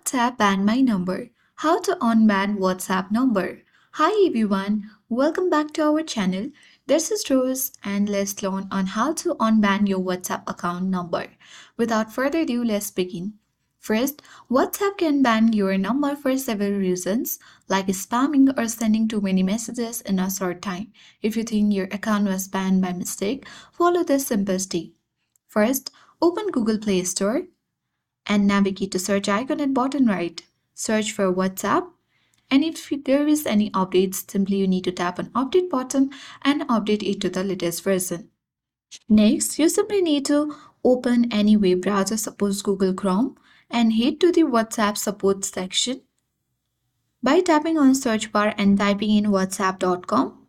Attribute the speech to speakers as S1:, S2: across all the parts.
S1: WhatsApp ban my number. How to unban WhatsApp number. Hi everyone, welcome back to our channel. This is Rose and let's learn on how to unban your WhatsApp account number. Without further ado, let's begin. First, WhatsApp can ban your number for several reasons, like spamming or sending too many messages in a short time. If you think your account was banned by mistake, follow this simple step. First, open Google Play Store and navigate to search icon at bottom right. Search for WhatsApp, and if there is any updates, simply you need to tap on update button and update it to the latest version. Next, you simply need to open any web browser, suppose Google Chrome, and head to the WhatsApp support section by tapping on search bar and typing in whatsapp.com.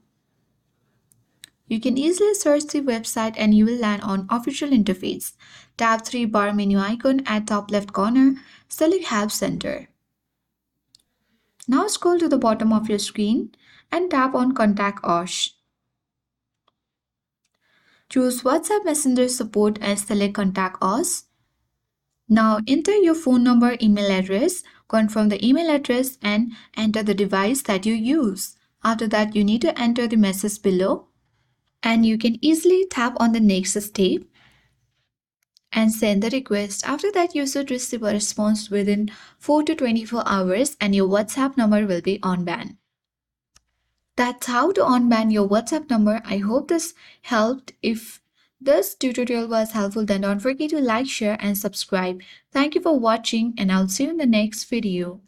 S1: You can easily search the website and you will land on official interface. Tap 3-bar menu icon at top left corner, select Help Center. Now scroll to the bottom of your screen and tap on Contact Us. Choose WhatsApp Messenger Support and select Contact Us. Now enter your phone number, email address, confirm the email address and enter the device that you use. After that, you need to enter the message below and you can easily tap on the next step and send the request. After that, you should receive a response within 4 to 24 hours and your WhatsApp number will be unbanned. That's how to unban your WhatsApp number. I hope this helped. If this tutorial was helpful, then don't forget to like, share and subscribe. Thank you for watching and I'll see you in the next video.